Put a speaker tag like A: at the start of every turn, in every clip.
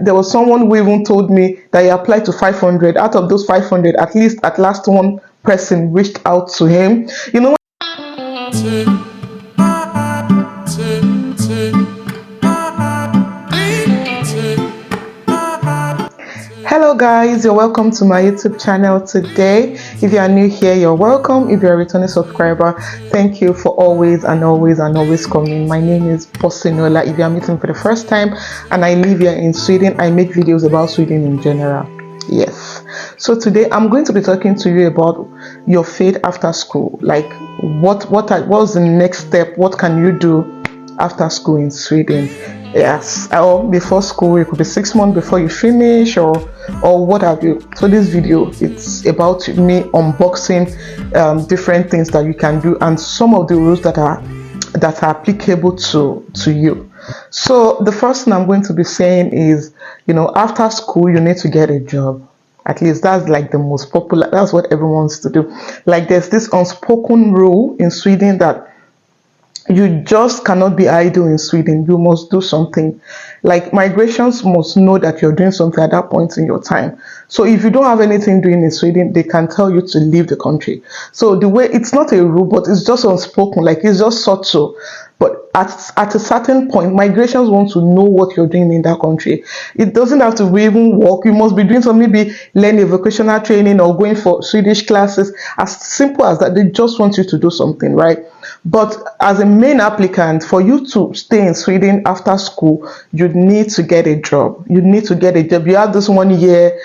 A: There was someone who even told me that he applied to 500. Out of those 500, at least at last one person reached out to him. You know, hello guys, you're welcome to my YouTube channel today. If you are new here, you're welcome. If you're a returning subscriber, thank you for always coming. My name is Posinola. If you are meeting for the first time, and I live here in Sweden, I make videos about Sweden in general. Yes. So today I'm going to be talking to you about your faith after school. Like what's the next step? What can you do after school in Sweden? Yes, or before school. It could be 6 months before you finish, or what have you. So this video, it's about me unboxing different things that you can do and some of the rules that are applicable to you. So the first thing I'm going to be saying is, after school you need to get a job. At least that's like the most popular, that's what everyone wants to do. Like there's this unspoken rule in Sweden that you just cannot be idle in Sweden. You must do something. Like migrations must know that you're doing something at that point in your time. So if you don't have anything doing in Sweden, they can tell you to leave the country. So the way, it's not a rule, but it's just unspoken, like it's just subtle. But at a certain point, migrations want to know what you're doing in that country. It doesn't have to be even work. You must be doing something, maybe learning vocational training or going for Swedish classes. As simple as that, they just want you to do something, right? But as a main applicant, for you to stay in Sweden after school, you need to get a job. You need to get a job. You have this 1 year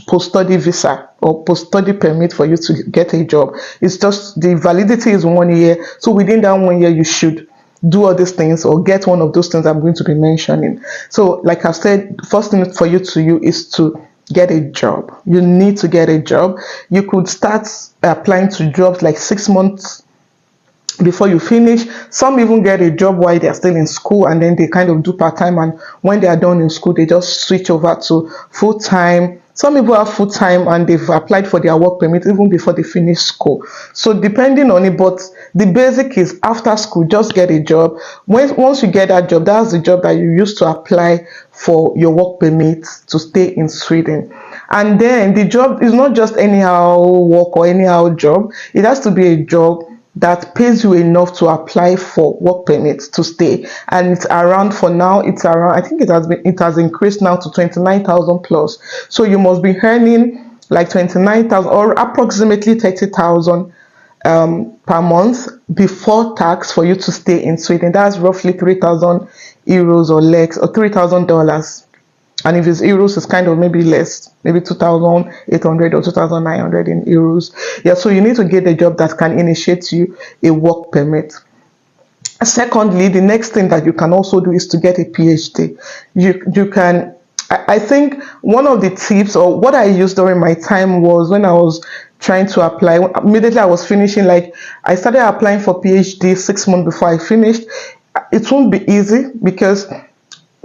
A: post-study visa or post-study permit for you to get a job. It's just the validity is 1 year. So within that 1 year, you should do all these things or get one of those things I'm going to be mentioning. So like I said, first thing for you to do is to get a job. You need to get a job. You could start applying to jobs like 6 months before you finish. Some even get a job while they're still in school, and then they kind of do part-time, and when they are done in school they just switch over to full-time. Some people have full-time and they've applied for their work permit even before they finish school. So depending on it, but the basic is after school, just get a job. Once you get that job, that's the job that you use to apply for your work permit to stay in Sweden. And then the job is not just anyhow work or anyhow job. It has to be a job that pays you enough to apply for work permits to stay. And it's around, for now, it's around, I think it has increased now to 29,000 plus. So you must be earning like 29,000 or approximately 30,000 per month before tax for you to stay in Sweden. That's roughly 3,000 euros or less, or $3,000. And if it's euros, it's kind of maybe less, maybe 2,800 or 2,900 in euros. Yeah, so you need to get a job that can initiate you a work permit. Secondly, the next thing that you can also do is to get a PhD. You can, I think one of the tips, or what I used during my time, was when I was trying to apply, immediately I was finishing, like I started applying for PhD 6 months before I finished. It won't be easy because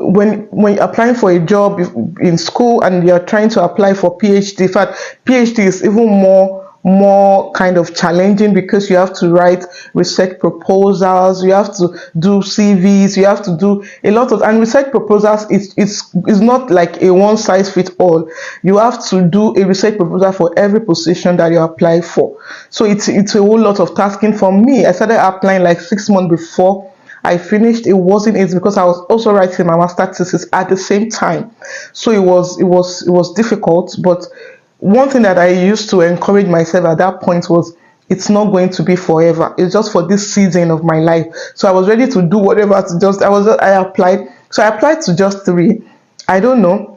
A: when you're applying for a job in school and you're trying to apply for PhD, in fact, PhD is even more kind of challenging because you have to write research proposals, you have to do CVs, you have to do a lot of, and research proposals is not like a one size fits all. You have to do a research proposal for every position that you apply for. So it's a whole lot of tasking. For me, I started applying like 6 months before I finished. It wasn't easy because I was also writing my master's thesis at the same time. So it was difficult. But one thing that I used to encourage myself at that point was, it's not going to be forever. It's just for this season of my life. So I was ready to do whatever. I applied. So I applied to just 3. I don't know.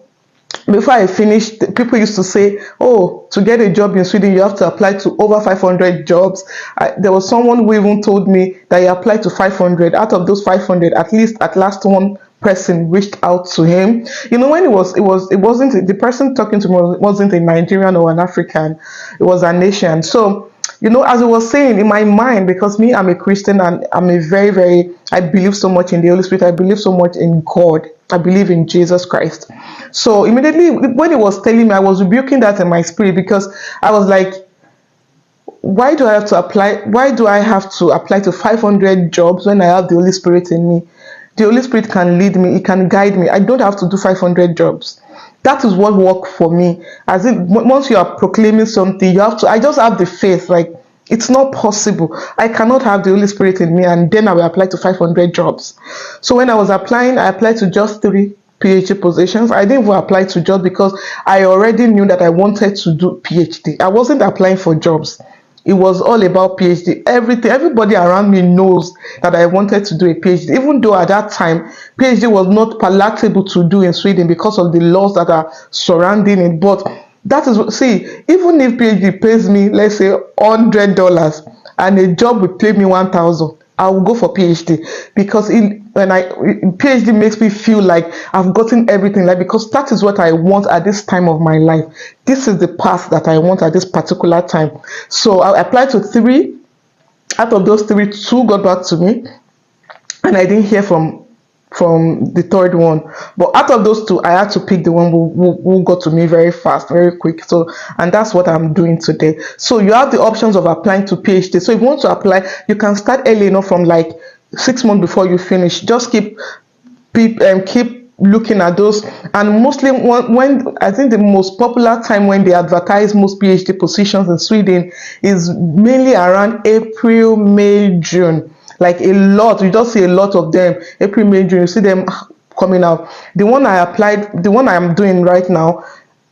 A: Before I finished, people used to say, oh, to get a job in Sweden, you have to apply to over 500 jobs. There was someone who even told me that he applied to 500. Out of those 500, at least at last one person reached out to him. When it wasn't, the person talking to me wasn't a Nigerian or an African. It was an Asian. So, as I was saying, in my mind, because me, I'm a Christian, and I'm a I believe so much in the Holy Spirit. I believe so much in God. I believe in Jesus Christ. So immediately when he was telling me, I was rebuking that in my spirit, because I was like, why do I have to apply? Why do I have to apply to 500 jobs when I have the Holy Spirit in me? The Holy Spirit can lead me, it can guide me. I don't have to do 500 jobs. That is what worked for me. As if once you are proclaiming something, you have to, I just have the faith, like, it's not possible. I cannot have the Holy Spirit in me and then I will apply to 500 jobs. So when I was applying, I applied to just 3 PhD positions. I didn't even apply to jobs because I already knew that I wanted to do PhD. I wasn't applying for jobs. It was all about PhD. Everybody around me knows that I wanted to do a PhD, even though at that time PhD was not palatable to do in Sweden because of the laws that are surrounding it. But that is, see, even if PhD pays me, let's say $100, and a job will pay me 1,000, I will go for PhD because PhD makes me feel like I've gotten everything, like, because that is what I want at this time of my life. This is the path that I want at this particular time. So I applied to 3. Out of those 3, 2 got back to me, and I didn't hear from the third one. But out of those 2, I had to pick the one who got to me very fast, very quick. So, and that's what I'm doing today. So you have the options of applying to PhD. So if you want to apply, you can start early enough, from like 6 months before you finish. Just keep looking at those. And mostly when I think the most popular time when they advertise most PhD positions in Sweden is mainly around April, May, June. Like, a lot, you just see a lot of them. April, May, June, you see them coming out. The one I applied, the one I am doing right now,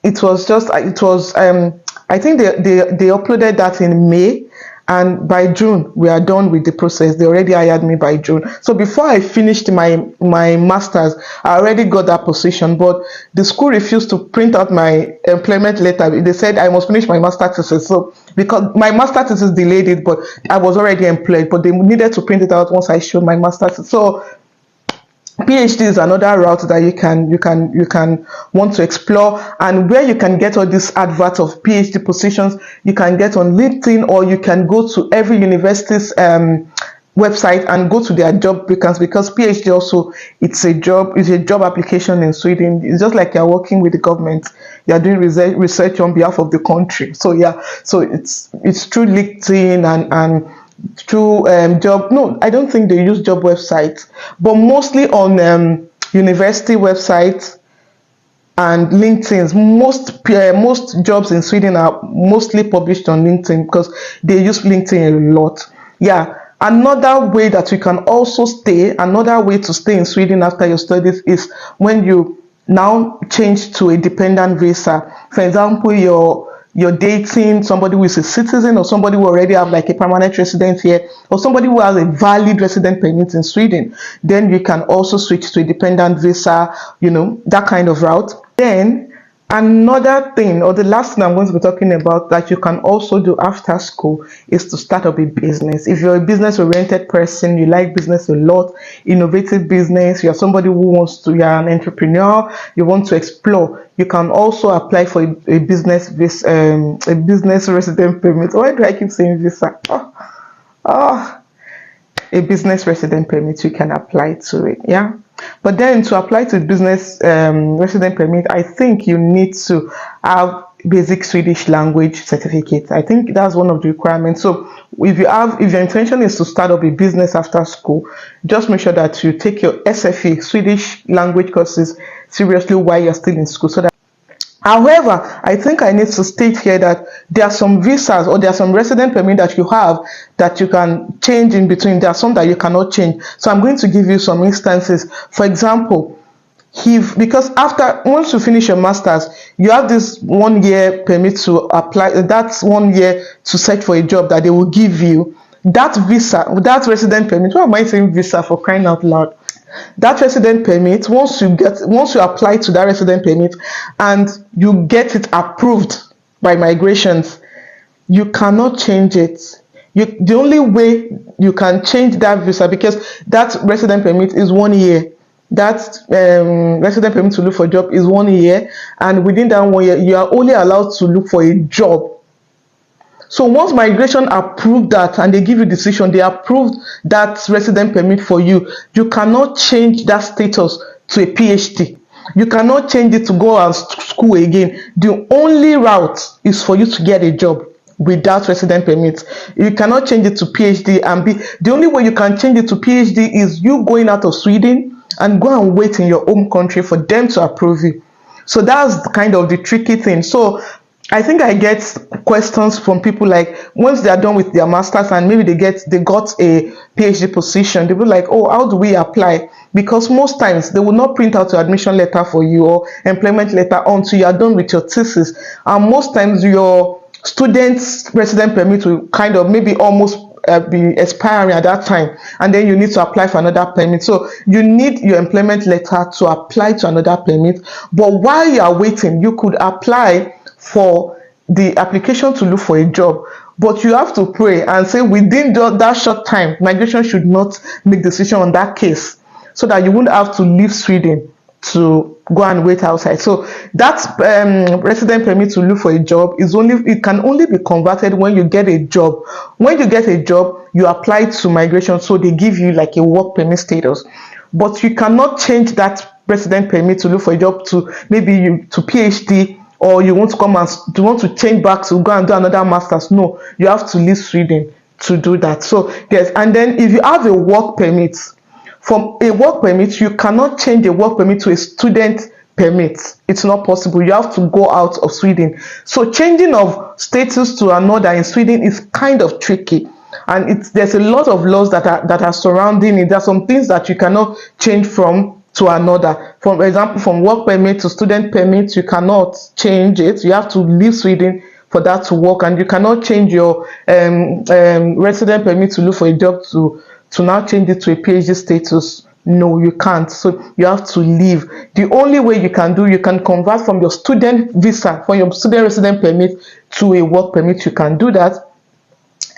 A: I think they uploaded that in May, and by June we are done with the process. They already hired me by June. So before I finished my master's, I already got that position, but the school refused to print out my employment letter. They said I must finish my master's thesis. So because my master's thesis delayed it, but I was already employed, but they needed to print it out once I showed my master's. So PhD is another route that you can want to explore, and where you can get all these adverts of PhD positions, you can get on LinkedIn, or you can go to every university's website and go to their job vacancies, because PhD also, it's a job application in Sweden. It's just like you're working with the government, you're doing research on behalf of the country. So yeah, so it's through LinkedIn and through job. No, I don't think they use job websites, but mostly on university websites and LinkedIn. Most jobs in Sweden are mostly published on LinkedIn because they use LinkedIn a lot. Yeah. Another way that you can also another way to stay in Sweden after your studies is when you now change to a dependent visa. For example, you're dating somebody who is a citizen, or somebody who already have like a permanent residence here, or somebody who has a valid resident permit in Sweden. Then you can also switch to a dependent visa, that kind of route. Then another thing, or the last thing I'm going to be talking about, that you can also do after school is to start up a business. If you're a business-oriented person, you like business a lot, innovative business, you're somebody you're an entrepreneur, you want to explore, you can also apply for a business resident permit. Why do I keep saying visa? A business resident permit, you can apply to it. Yeah. But then to apply to business resident permit, I think you need to have basic Swedish language certificate. I think that's one of the requirements. So if your intention is to start up a business after school, just make sure that you take your SFE, Swedish language courses, seriously while you're still in school. However, I think I need to state here that there are some visas, or there are some resident permit that you have that you can change in between. There are some that you cannot change. So I'm going to give you some instances. For example, because once you finish your master's, you have this 1 year permit to apply. That's 1 year to search for a job that they will give you. That visa, that resident permit, why am I saying visa, for crying out loud? That resident permit, once you apply to that resident permit and you get it approved by migrations, you cannot change it. The only way you can change that visa, because that resident permit is 1 year. That resident permit to look for a job is 1 year, and within that 1 year, you are only allowed to look for a job. So once migration approved that and they give you decision, they approved that resident permit for you, you cannot change that status to a PhD. You cannot change it to go and school again. The only route is for you to get a job without resident permit. You cannot change it to PhD the only way you can change it to PhD is you going out of Sweden and go and wait in your home country for them to approve you. So that's kind of the tricky thing. So I think I get questions from people like, once they are done with their masters and maybe they got a PhD position, they will be like, oh, how do we apply? Because most times they will not print out your admission letter for you or employment letter until you are done with your thesis. And most times your student's resident permit will kind of maybe almost be expiring at that time, and then you need to apply for another permit. So you need your employment letter to apply to another permit. But while you are waiting, you could apply for the application to look for a job. But you have to pray and say within that short time, migration should not make decision on that case, so that you won't have to leave Sweden to go and wait outside. So that resident permit to look for a job it can only be converted when you get a job. When you get a job, you apply to migration, so they give you like a work permit status. But you cannot change that resident permit to look for a job to maybe to PhD, or you want to come and you want to change back to go and do another master's. No, you have to leave Sweden to do that. So yes, and then if you have a work permit, from a work permit, you cannot change a work permit to a student permit. It's not possible. You have to go out of Sweden. So changing of status to another in Sweden is kind of tricky, and there's a lot of laws that are surrounding it. There are some things that you cannot change from to another. For example, from work permit to student permit, you cannot change it. You have to leave Sweden for that to work, and you cannot change your resident permit to look for a job to now change it to a PhD status. No, you can't. So you have to leave. The only way you can convert from your student visa, from your student resident permit to a work permit. You can do that.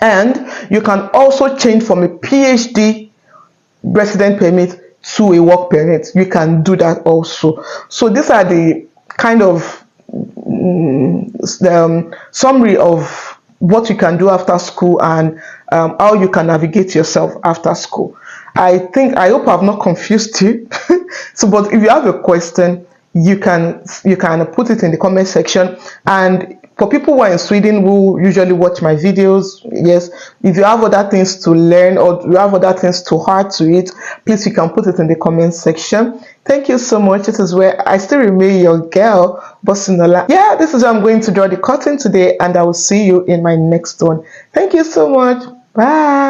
A: And you can also change from a PhD resident permit to a work permit. You can do that also. So these are the kind of summary of what you can do after school, and how you can navigate yourself after school. I hope I've not confused you. So, but if you have a question, you can put it in the comment section. And for people who are in Sweden who usually watch my videos, yes, if you have other things to learn or you have other things to add to it, please, you can put it in the comment section. Thank you so much. This is where I still remain your girl, Bosinola. Yeah, this is where I'm going to draw the curtain today, and I will see you in my next one. Thank you so much. Bye.